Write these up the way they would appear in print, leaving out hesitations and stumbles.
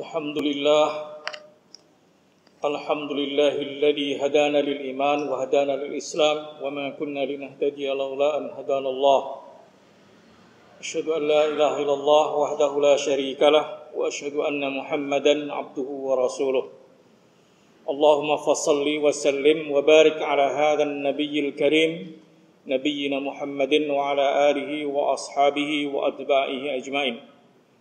Alhamdulillah Alhamdulillahilladzi hadana lil iman wa hadana lil islam wa ma kunna linahtadiya laula an hadanallah. Asyhadu an la ilaha illallah wahdahu la syarikalah wa asyhadu anna Muhammadan abduhu wa rasuluh. Allahumma fassalli wa sallim wa barik ala hadzal nabiyyil karim nabiyyina Muhammadin wa ala alihi wa ashabihi wa atba'ihi ajmain.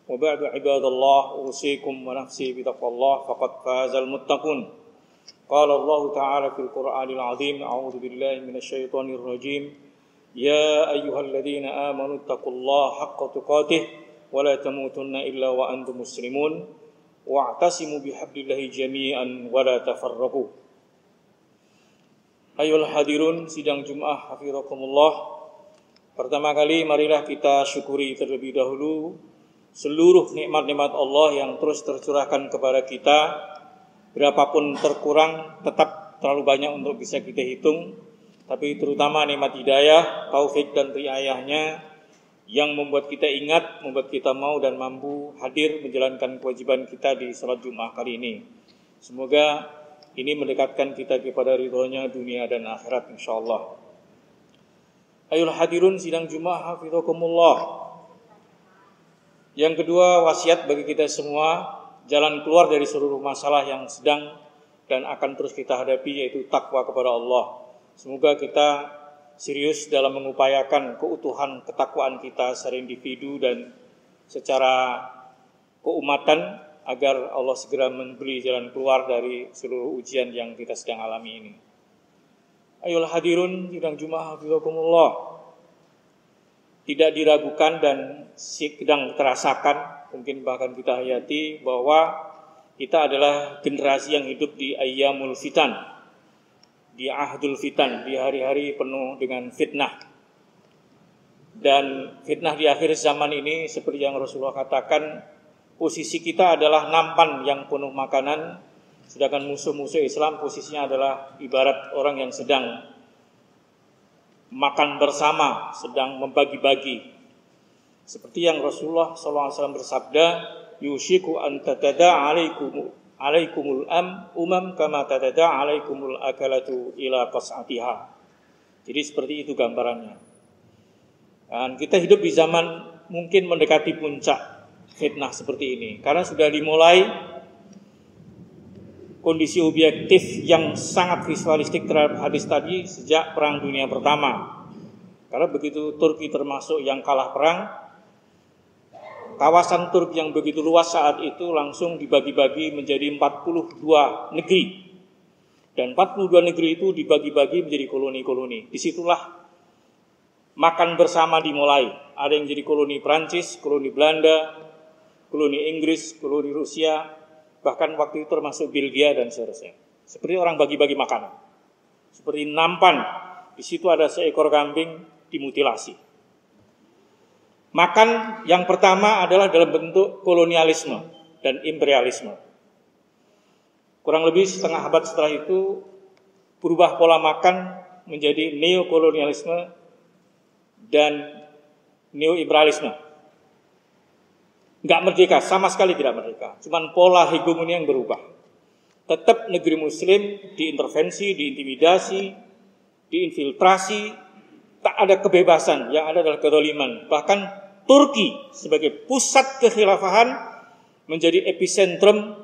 Wa ba'du ibadallah usikum wa nafsi bitaqwallah faqad fazal muttaqun. Qala Allah ta'ala fil Qur'anil azim a'udzu billahi minasyaitonir rajim ya ayyuhalladzina amanu taqullaha haqqa tuqatih wa la tamutunna illa wa antum muslimun wa'tasimu bihablillahi jami'an wa la tafarraqu. Ayyuhal hadirun sidang Jumat hafizakumullah. Pertama kali marilah kita syukuri terlebih dahulu seluruh nikmat-nikmat Allah yang terus tercurahkan kepada kita. Berapapun terkurang tetap terlalu banyak untuk bisa kita hitung. Tapi terutama nikmat hidayah, taufik dan riayahnya yang membuat kita ingat, membuat kita mau dan mampu hadir menjalankan kewajiban kita di salat Jumat kali ini. Semoga ini mendekatkan kita kepada ridhonya dunia dan akhirat insyaallah. Ayol hadirun sidang Jumat hafizakumullah. Yang kedua, wasiat bagi kita semua, jalan keluar dari seluruh masalah yang sedang dan akan terus kita hadapi, yaitu takwa kepada Allah. Semoga kita serius dalam mengupayakan keutuhan ketakwaan kita secara individu dan secara keumatan, agar Allah segera memberi jalan keluar dari seluruh ujian yang kita sedang alami ini. Ayol hadirun sidang Jumat hafizakumullah. Tidak diragukan dan sedang terasakan, mungkin bahkan kita hayati, bahwa kita adalah generasi yang hidup di ayyamul fitan, di ahdul fitan, di hari-hari penuh dengan fitnah. Dan fitnah di akhir zaman ini seperti yang Rasulullah katakan, posisi kita adalah nampan yang penuh makanan, sedangkan musuh-musuh Islam posisinya adalah ibarat orang yang sedang makan bersama, sedang membagi-bagi. Seperti yang Rasulullah SAW bersabda, yushiku an tatada alaikumul umam kama tatada alaikumul akalatu ila qas'atiha. Jadi seperti itu gambarannya. Dan kita hidup di zaman mungkin mendekati puncak fitnah seperti ini, karena sudah dimulai kondisi objektif yang sangat visualistik terhadap hadis tadi sejak Perang Dunia Pertama. Karena begitu Turki termasuk yang kalah perang, kawasan Turki yang begitu luas saat itu langsung dibagi-bagi menjadi 42 negeri. Dan 42 negeri itu dibagi-bagi menjadi koloni-koloni. Disitulah makan bersama dimulai. Ada yang jadi koloni Prancis, koloni Belanda, koloni Inggris, koloni Rusia, bahkan waktu itu termasuk Belgia dan seterusnya. Seperti orang bagi-bagi makanan. Seperti nampan, di situ ada seekor kambing dimutilasi. Makan yang pertama adalah dalam bentuk kolonialisme dan imperialisme. Kurang lebih setengah abad setelah itu berubah pola makan menjadi neokolonialisme dan neoimperialisme. Enggak merdeka, sama sekali tidak merdeka. Cuman pola hegemoni yang berubah. Tetap negeri muslim diintervensi, diintimidasi, diinfiltrasi, tak ada kebebasan, yang ada adalah kezaliman. Bahkan Turki sebagai pusat kekhilafahan menjadi epicentrum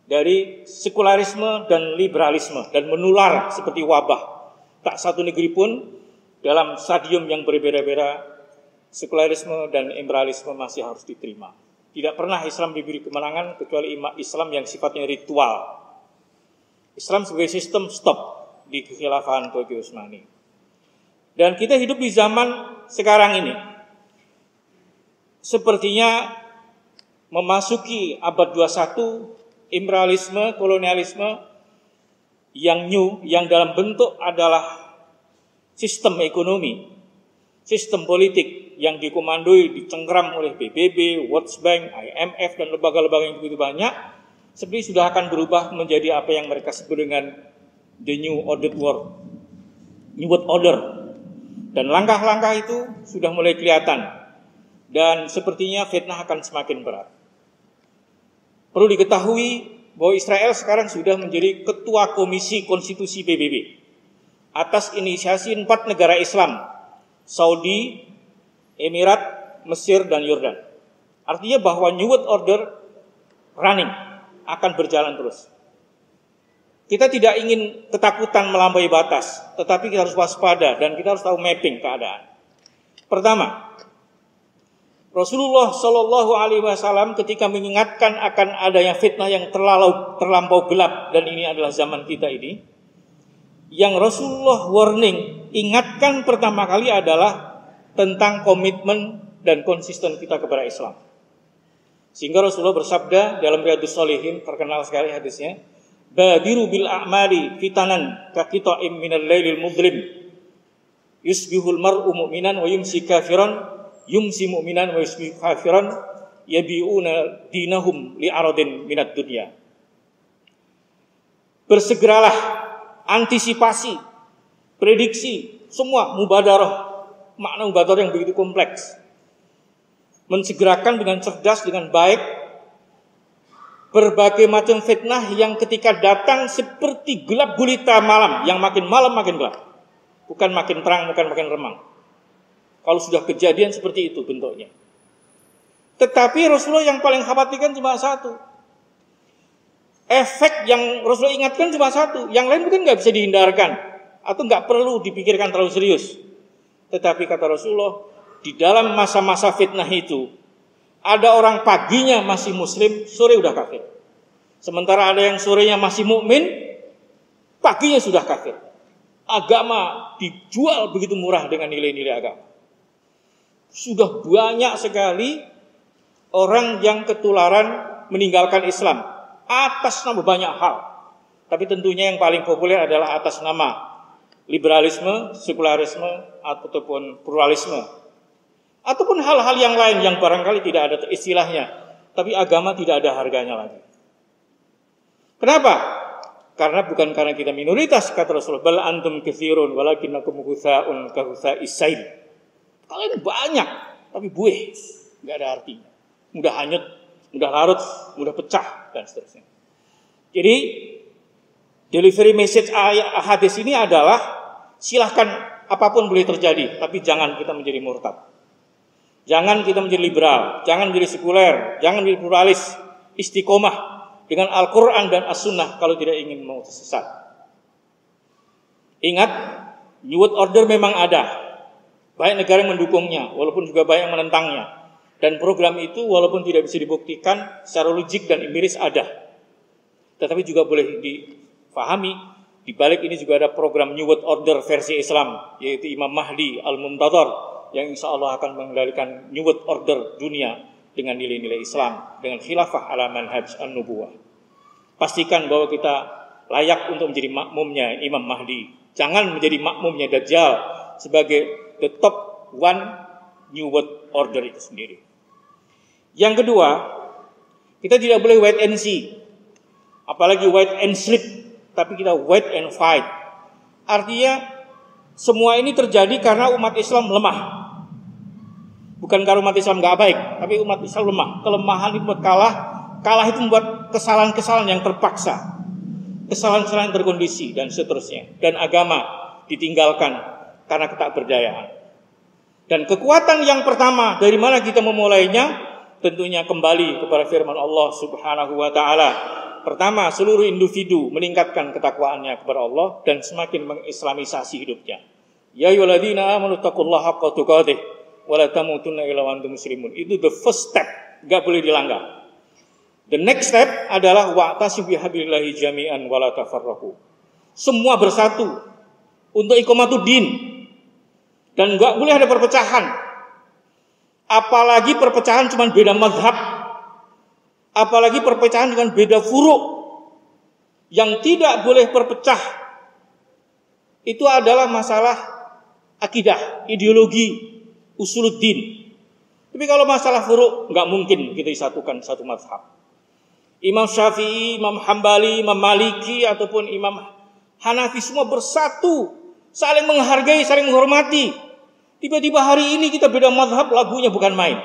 dari sekularisme dan liberalisme dan menular seperti wabah. Tak satu negeri pun dalam stadium yang berbeda-beda, sekularisme dan imperialisme masih harus diterima. Tidak pernah Islam diberi kemenangan kecuali Islam yang sifatnya ritual. Islam sebagai sistem stop di kekhilafahan Turki Utsmani. Dan kita hidup di zaman sekarang ini. Sepertinya memasuki abad 21, imperialisme, kolonialisme yang new, yang dalam bentuk adalah sistem ekonomi, sistem politik yang dikomandoi, dicengkram oleh PBB, World Bank, IMF, dan lembaga-lembaga yang begitu banyak, seperti sudah akan berubah menjadi apa yang mereka sebut dengan the New World Order. New World Order. Dan langkah-langkah itu sudah mulai kelihatan. Dan sepertinya fitnah akan semakin berat. Perlu diketahui bahwa Israel sekarang sudah menjadi ketua Komisi Konstitusi PBB atas inisiasi 4 negara Islam, Saudi, Emirat, Mesir, dan Yordan. Artinya bahwa New World Order running, akan berjalan terus. Kita tidak ingin ketakutan melampaui batas, tetapi kita harus waspada dan kita harus tahu mapping keadaan. Pertama, Rasulullah Shallallahu Alaihi Wasallam ketika mengingatkan akan adanya fitnah yang terlampau gelap, dan ini adalah zaman kita ini, yang Rasulullah warning, ingatkan pertama kali adalah tentang komitmen dan konsisten kita kepada Islam. Sehingga Rasulullah bersabda dalam Riyadhus Shalihin, terkenal sekali hadisnya, badiru bil a'mali fitanan ka qita'im minal lailil mudlim yusbihul mar'u mu'minan wa yumsi kafiran yumsi mu'minan wa yusbihu kafiran yabi'una dinahum li'aradin minad dunya. Bersegeralah, antisipasi, prediksi, semua mubadarah, makna mubadarah yang begitu kompleks. Mensegerakan dengan cerdas, dengan baik, berbagai macam fitnah yang ketika datang seperti gelap gulita malam, yang makin malam makin gelap, bukan makin terang, bukan makin remang. Kalau sudah kejadian seperti itu bentuknya. Tetapi Rasulullah yang paling khawatirkan cuma satu. Efek yang Rasulullah ingatkan cuma satu. Yang lain mungkin nggak bisa dihindarkan atau nggak perlu dipikirkan terlalu serius. Tetapi kata Rasulullah, di dalam masa-masa fitnah itu, ada orang paginya masih muslim, sore udah kafir. Sementara ada yang sorenya masih mukmin, paginya sudah kafir. Agama dijual begitu murah dengan nilai-nilai agama. Sudah banyak sekali orang yang ketularan meninggalkan Islam atas nama banyak hal. Tapi tentunya yang paling populer adalah atas nama liberalisme, sekularisme, ataupun pluralisme. Ataupun hal-hal yang lain yang barangkali tidak ada istilahnya, tapi agama tidak ada harganya lagi. Kenapa? Karena bukan karena kita minoritas, kata Rasulullah, bal antum katsirun walakinnakum ghutsa'un ka ghutsa'is sail. Kalian banyak, tapi buih, enggak ada artinya. Mudah hanyut, mudah larut, mudah pecah, dan seterusnya. Jadi delivery message hadis ini adalah silahkan apapun boleh terjadi, tapi jangan kita menjadi murtad. Jangan kita menjadi liberal, jangan menjadi sekuler, jangan menjadi pluralis, istiqomah dengan Al-Quran dan As-Sunnah kalau tidak ingin mau tersesat. Ingat, New World Order memang ada. Banyak negara yang mendukungnya, walaupun juga banyak yang menentangnya. Dan program itu walaupun tidak bisa dibuktikan secara logik dan empiris ada. Tetapi juga boleh difahami, di balik ini juga ada program New World Order versi Islam, yaitu Imam Mahdi Al-Muntadhar, yang insya Allah akan mengendalikan New World Order dunia dengan nilai-nilai Islam, dengan khilafah ala manhaj an-nubuwah. Pastikan bahwa kita layak untuk menjadi makmumnya Imam Mahdi. Jangan menjadi makmumnya Dajjal sebagai the top one New World Order itu sendiri. Yang kedua, kita tidak boleh wait and see. Apalagi wait and sleep, tapi kita wait and fight. Artinya semua ini terjadi karena umat Islam lemah. Bukan karena umat Islam gak baik, tapi umat Islam lemah. Kelemahan itu membuat kalah. Kalah itu membuat kesalahan-kesalahan yang terpaksa, kesalahan-kesalahan yang berkondisi, dan seterusnya. Dan agama ditinggalkan karena ketakberdayaan. Dan kekuatan yang pertama, dari mana kita memulainya? Tentunya kembali kepada firman Allah Subhanahu wa ta'ala. Pertama, seluruh individu meningkatkan ketakwaannya kepada Allah dan semakin mengislamisasi hidupnya. Ya ayyuhalladzina amanu taqullaha haqqa tuqatih wa la tamutunna illa wa antum muslimun. Itu the first step, enggak boleh dilanggar. The next step adalah wa'tasimu bihablillahi jami'an wa la tafarraqu. Semua bersatu untuk iqamatuddin dan enggak boleh ada perpecahan. Apalagi perpecahan cuma beda mazhab. Apalagi perpecahan dengan beda furu'. Yang tidak boleh berpecah itu adalah masalah akidah, ideologi, usuluddin. Tapi kalau masalah furu' nggak mungkin kita disatukan satu mazhab. Imam Syafi'i, Imam Hambali, Imam Maliki ataupun Imam Hanafi semua bersatu, saling menghargai, saling menghormati. Tiba-tiba hari ini kita beda mazhab, lagunya bukan main.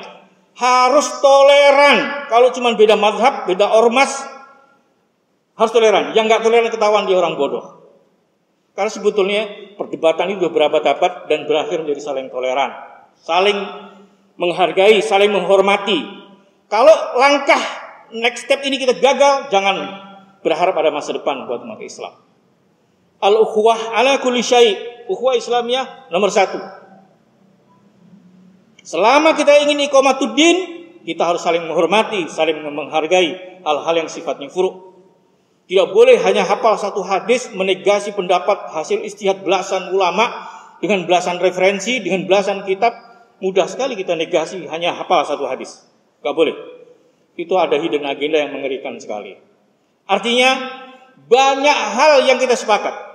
Harus toleran. Kalau cuma beda mazhab, beda ormas, harus toleran. Yang nggak toleran ketahuan dia orang bodoh. Karena sebetulnya perdebatan itu beberapa abad dan berakhir menjadi saling toleran, saling menghargai, saling menghormati. Kalau langkah next step ini kita gagal, jangan berharap ada masa depan buat umat Islam. Al-ukhuwah ala kulli syai'. Ukhuwah Islamiyah nomor 1. Selama kita ingin iqamatuddin, kita harus saling menghormati, saling menghargai hal-hal yang sifatnya furu'. Tidak boleh hanya hafal satu hadis menegasi pendapat hasil ijtihad belasan ulama dengan belasan referensi, dengan belasan kitab. Mudah sekali kita negasi hanya hafal satu hadis. Gak boleh. Itu ada hidden agenda yang mengerikan sekali. Artinya banyak hal yang kita sepakat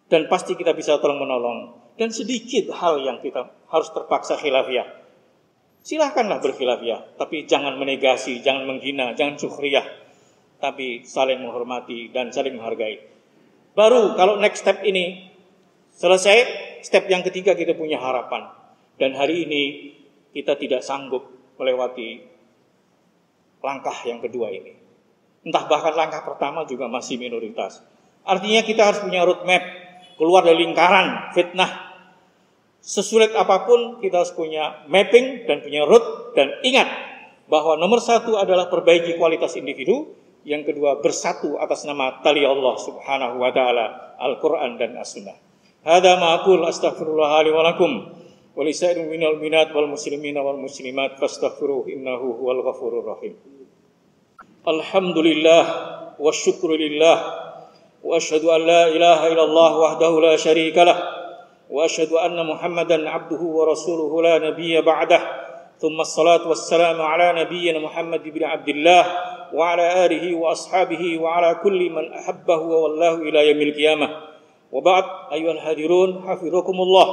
dan pasti kita bisa tolong menolong, dan sedikit hal yang kita harus terpaksa khilafiyah. Silahkanlah berkhilafiyah, tapi jangan menegasi, jangan menghina, jangan sukhriyah, tapi saling menghormati dan saling menghargai. Baru kalau next step ini selesai, step yang ketiga kita punya harapan. Dan hari ini kita tidak sanggup melewati langkah yang kedua ini. Entah bahkan langkah pertama juga masih minoritas. Artinya kita harus punya roadmap, keluar dari lingkaran fitnah. Sesulit apapun kita harus punya mapping dan punya road. Dan ingat bahwa nomor 1 adalah perbaiki kualitas individu. Yang kedua, bersatu atas nama tali Allah subhanahu wa ta'ala, Al-Quran dan As-Sunnah. Hada ma'akul astaghfirullah li wa lakum wa lisa'il minal minat wal muslimina wal muslimat fastaghfiruh innahu huwal ghafurur rahim. Alhamdulillah wa syukrulillah wa asyhadu an la ilaha illallah wahdahu la syarika lah wa asyhadu anna Muhammadan abduhu wa rasuluhu la nabiyya ba'dah. Thumma assalatu wassalamu ala nabiyyina Muhammad ibn Abdullah wa ala alihi wa ashabihi wa ala kulli man ahabbahu wa wallahu ila yaumil qiyamah. Wa ba'd, ayyuhal hadirun hafizakumullah,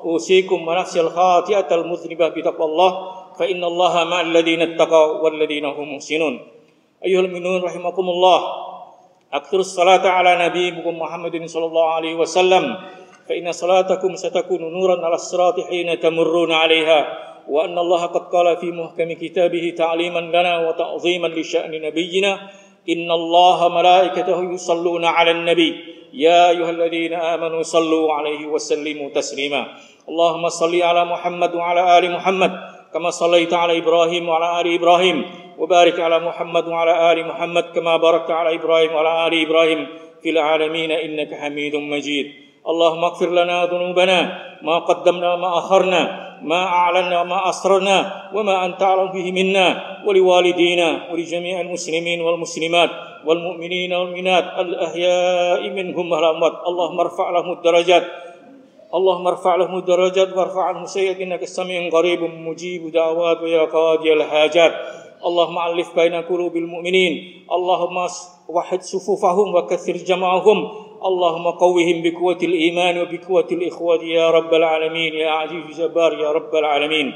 usikum wa nafsal khati'atal mudhnibah bi taqwallah fa innallaha ma'al ladzina ittaqaw wal ladzina hum muhsinun. Ayyuhal mu'minun rahimakumullah, akthirus salata ala nabiyyikum Muhammadin sallallahu alaihi wasallam fa inna salatakum satakunu nuran 'alas sirati hina tamurruna 'alaiha. وأن الله قد قال في محكم كتابه تعليما لنا وتعظيما لشأن نبينا إن الله ملائكته يصلون على النبي يا أيها الذين آمنوا صلوا عليه وسلموا تسليما اللهم صل على محمد وعلى آل محمد كما صليت على إبراهيم وعلى آل إبراهيم وبارك على محمد وعلى آل محمد كما باركت على إبراهيم وعلى آل إبراهيم في العالمين إنك حميد مجيد اللهم اغفر لنا ذنوبنا ما قدمنا ما أخرنا ما أعلنا ما أسررنا وما أنت أعلم به منا ولوالدينا ولجميع المسلمين والمسلمات والمؤمنين والمؤمنات الأحياء منهم والأموات اللهم ارفع لهم الدرجات وارفع عنهم السيئات إنك السميع قريب مجيب دعوات ويا قاضي الحاجات اللهم ألف بين قلوب المؤمنين اللهم وحد صفوفهم وكثر جمعهم اللهم قوهم بقوة الإيمان وبقوة الإخوة يا رب العالمين يا عزيز جبار يا رب العالمين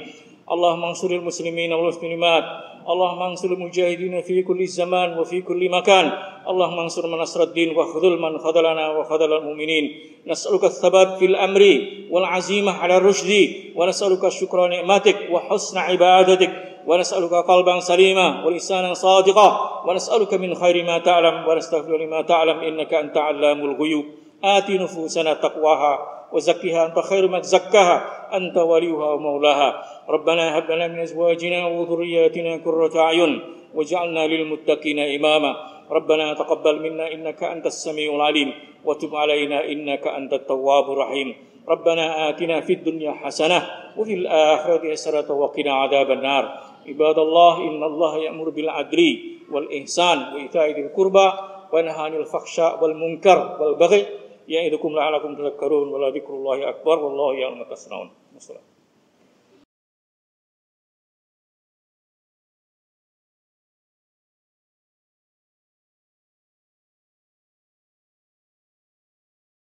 اللهم انصر المسلمين والمسلمات اللهم انصر المجاهدين في كل زمان وفي كل مكان اللهم انصر من نصر الدين واخذل من خذلنا وخذل المؤمنين نسألك الثبات في الأمر والعزيمة على الرشد ونسألك شكر نعمتك وحسن عبادتك ونسألك قلبا سليما ولسانا صادقا ونسألك من خير ما تعلم ونستغفر لما تعلم إنك أنت علام الغيوب آت نفوسنا تقواها وزكها أنت خير من زكاها أنت وليها ومولاها ربنا هب لنا من أزواجنا وذرياتنا قرة أعين واجعلنا للمتقين إماما ربنا تقبل منا إنك أنت السميع العليم وتب علينا إنك أنت التواب الرحيم ربنا آتنا في الدنيا حسنة وفي الآخرة حسنة وقنا عذاب النار عباد الله إن الله يأمر بالعدل والإحسان وإيتاء ذي القربى وينهى عن الفحشاء والمنكر والبغي يعظكم لعلكم تذكرون ولذكر الله أكبر والله يعلم ما تصنعون.